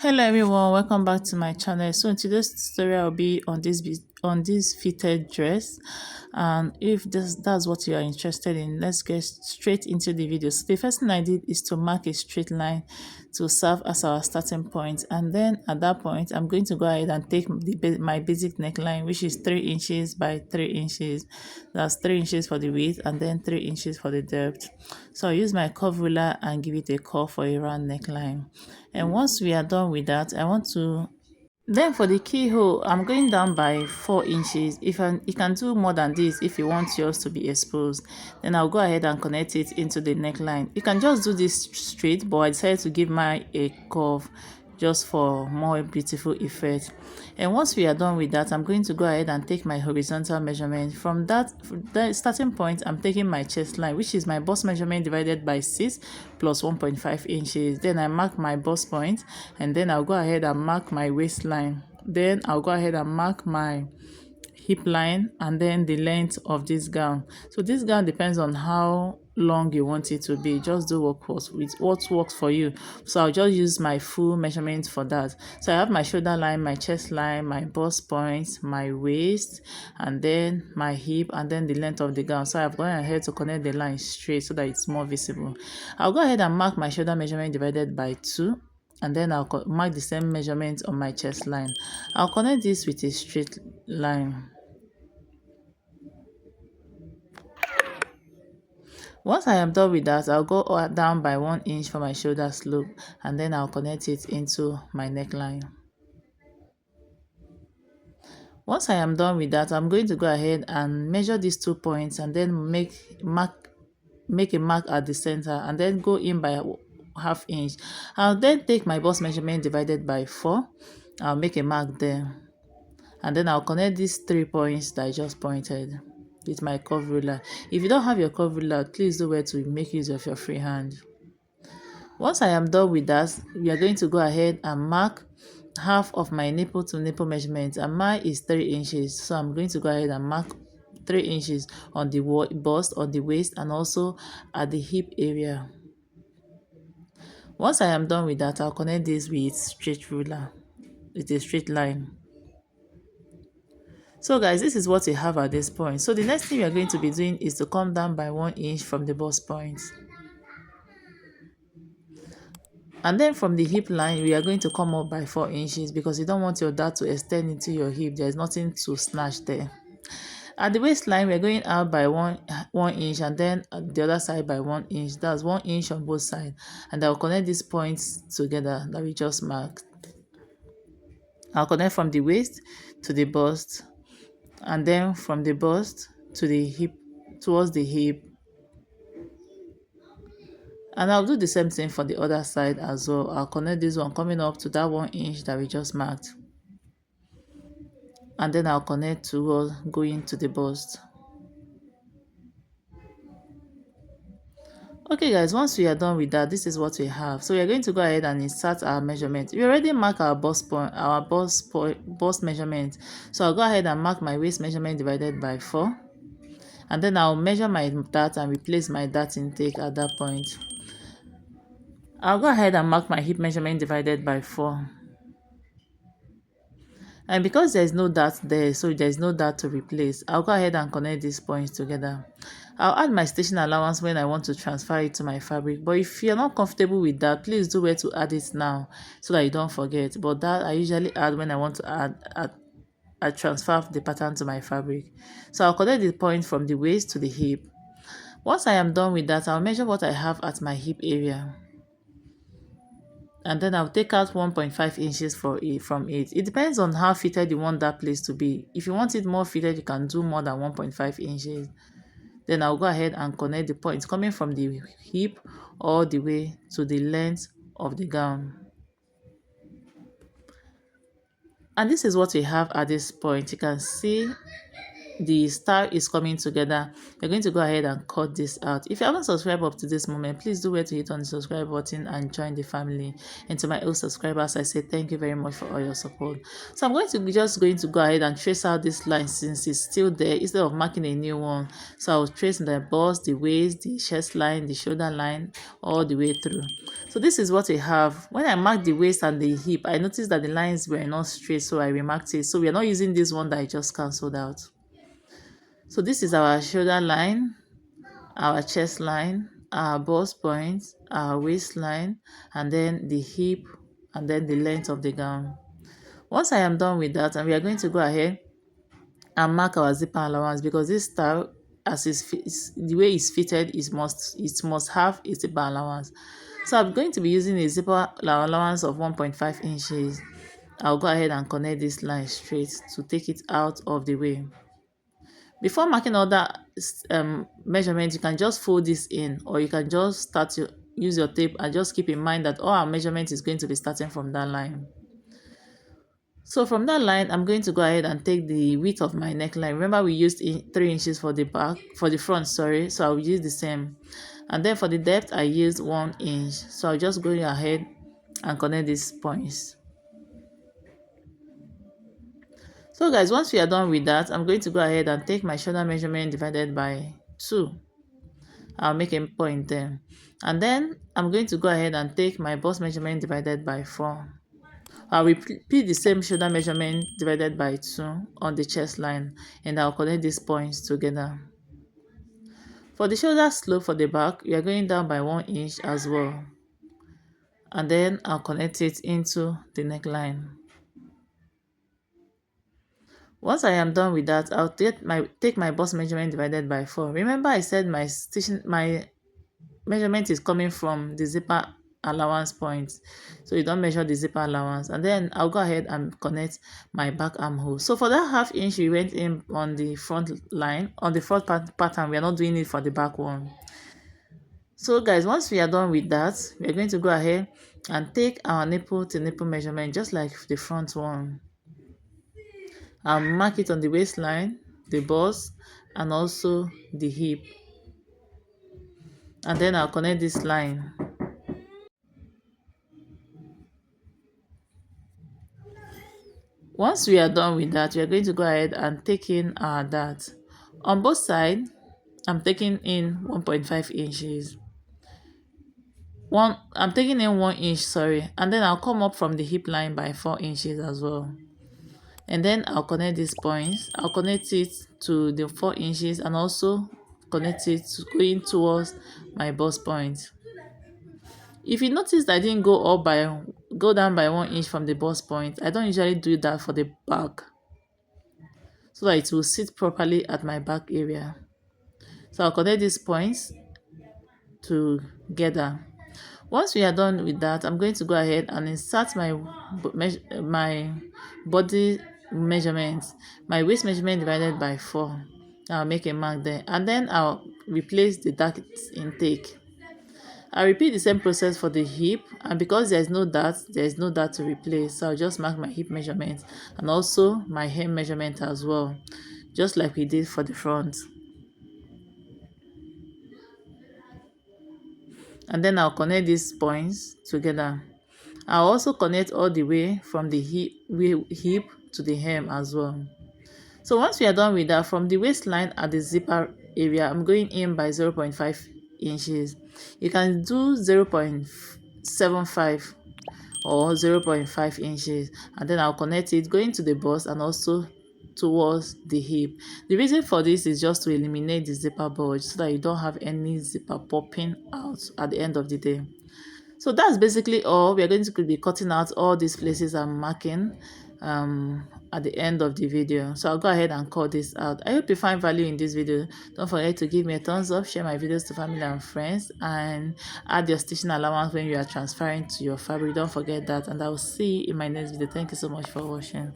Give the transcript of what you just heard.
Hello everyone, welcome back to my channel. So in today's tutorial will be on this fitted dress, and if that's what you are interested in, let's get straight into the video. So the first thing I did is to mark a straight line to serve as our starting point, and then at that point I'm going to go ahead and take my basic neckline, which is 3 inches by 3 inches. That's 3 inches for the width and then 3 inches for the depth. So I use my curve ruler and give it a curve for a round neckline. And once we are done with that, I want to then for the keyhole, I'm going down by 4 inches. If you can do more than this if you want yours to be exposed. Then I'll go ahead and connect it into the neckline. You can just do this straight, but I decided to give mine a curve just for more beautiful effect. And once we are done with that, I'm going to go ahead and take my horizontal measurement. From the starting point, I'm taking my chest line, which is my bust measurement divided by 6 plus 1.5 inches. Then I mark my bust point, and then I'll go ahead and mark my waistline. Then I'll go ahead and mark my hip line and then the length of this gown. So this gown depends on how long you want it to be. Just do what works for you. So I'll just use my full measurement for that. So I have my shoulder line, my chest line, my bust point, my waist, and then my hip, and then the length of the gown. So I've gone ahead to connect the line straight so that it's more visible. I'll go ahead and mark my shoulder measurement divided by 2, and then I'll mark the same measurement on my chest line. I'll connect this with a straight line. Once I am done with that, I'll go down by 1 inch for my shoulder slope, and then I'll connect it into my neckline. Once I am done with that, I'm going to go ahead and measure these 2 points and then make a mark at the center, and then go in by ½ inch. I'll then take my bust measurement divided by 4. I'll make a mark there, and then I'll connect these 3 points that I just pointed with my curve ruler. If you don't have your curve ruler, please do where to make use of your free hand. Once I am done with that, we are going to go ahead and mark half of my nipple to nipple measurement, and mine is 3 inches. So I'm going to go ahead and mark 3 inches on the bust, on the waist, and also at the hip area. Once I am done with that, I'll connect this with straight ruler, with a straight line. So guys, this is what we have at this point. So the next thing we are going to be doing is to come down by 1 inch from the bust point. And then from the hip line, we are going to come up by 4 inches because you don't want your dart to extend into your hip. There's nothing to snatch there. At the waistline, we're going out by one inch, and then at the other side by 1 inch. That's 1 inch on both sides. And I'll connect these points together that we just marked. I'll connect from the waist to the bust, and then from the bust to the hip, towards the hip. And I'll do the same thing for the other side as well. I'll connect this one coming up to that 1 inch that we just marked, and then I'll connect to going to the bust. Okay guys, once we are done with that, this is what we have. So we are going to go ahead and insert our measurement. We already mark our bust measurement. So I'll go ahead and mark my waist measurement divided by 4, and then I'll measure my dart and replace my dart intake at that point. I'll go ahead and mark my hip measurement divided by 4. And because there's no dart there, so there's no dart to replace, I'll go ahead and connect these points together. I'll add my stitching allowance when I want to transfer it to my fabric, but if you're not comfortable with that, please do where to add it now so that you don't forget. But that I usually add when I want to I transfer the pattern to my fabric. So I'll connect the point from the waist to the hip. Once I am done with that, I'll measure what I have at my hip area, and then I'll take out 1.5 inches from it. It depends on how fitted you want that place to be. If you want it more fitted, you can do more than 1.5 inches. Then I'll go ahead and connect the points coming from the hip all the way to the length of the gown. And this is what we have at this point. You can see the star is coming together, we're going to go ahead and cut this out. If you haven't subscribed up to this moment, please do wait to hit on the subscribe button and join the family. And to my old subscribers, I say thank you very much for all your support. So I'm going to be just going to go ahead and trace out this line since it's still there instead of marking a new one. So I'll trace the bust, the waist, the chest line, the shoulder line, all the way through. So this is what we have. When I marked the waist and the hip, I noticed that the lines were not straight, so I remarked it. So we are not using this one that I just cancelled out. So this is our shoulder line, our chest line, our bust point, our waistline, and then the hip, and then the length of the gown. Once I am done with that, and we are going to go ahead and mark our zipper allowance, because this style, as the way it's fitted, it must have a zipper allowance. So I'm going to be using a zipper allowance of 1.5 inches. I'll go ahead and connect this line straight to take it out of the way. Before marking all that measurement, you can just fold this in, or you can just start to use your tape and just keep in mind that all our measurement is going to be starting from that line. So from that line, I'm going to go ahead and take the width of my neckline. Remember, we used 3 inches for the back, for the front, sorry. So I'll use the same. And then for the depth, I used 1 inch. So I'll just go ahead and connect these points. So guys, once we are done with that, I'm going to go ahead and take my shoulder measurement divided by 2. I'll make a point there. And then I'm going to go ahead and take my bust measurement divided by 4. I'll repeat the same shoulder measurement divided by 2 on the chest line, and I'll connect these points together. For the shoulder slope for the back, we are going down by 1 inch as well. And then I'll connect it into the neckline. Once I am done with that, I'll take my bust measurement divided by 4. Remember, I said my measurement is coming from the zipper allowance point, so you don't measure the zipper allowance. And then I'll go ahead and connect my back armhole. So for that 1/2 inch, we went in on the front line, on the front pattern. We are not doing it for the back one. So guys, once we are done with that, we are going to go ahead and take our nipple to nipple measurement, just like the front one. I'll mark it on the waistline, the bust, and also the hip. And then I'll connect this line. Once we are done with that, we are going to go ahead and take in our dart. On both sides, I'm taking in 1.5 inches. I'm taking in 1 inch, sorry, and then I'll come up from the hip line by 4 inches as well. And then I'll connect these points. I'll connect it to the 4 inches and also connect it to going towards my bust point. If you notice that I didn't go down by 1 inch from the bust point, I don't usually do that for the back, so that it will sit properly at my back area. So I'll connect these points together. Once we are done with that, I'm going to go ahead and insert my body measurement, my waist measurement divided by 4. I'll make a mark there, and then I'll replace the dart intake. I'll repeat the same process for the hip, and because there is no dart to replace, so I'll just mark my hip measurement and also my hem measurement as well, just like we did for the front. And then I'll connect these points together. I'll also connect all the way from the hip to the hem as well. So once we are done with that, from the waistline at the zipper area, I'm going in by 0.5 inches. You can do 0.75 or 0.5 inches, and then I'll connect it going to the bust and also towards the hip. The reason for this is just to eliminate the zipper bulge, so that you don't have any zipper popping out at the end of the day. So that's basically all. We are going to be cutting out all these places I'm marking at the end of the video. So I'll go ahead and cut this out. I hope you find value in this video. Don't forget to give me a thumbs up, share my videos to family and friends, and add your stitching allowance when you are transferring to your fabric. Don't forget that, and I will see you in my next video. Thank you so much for watching.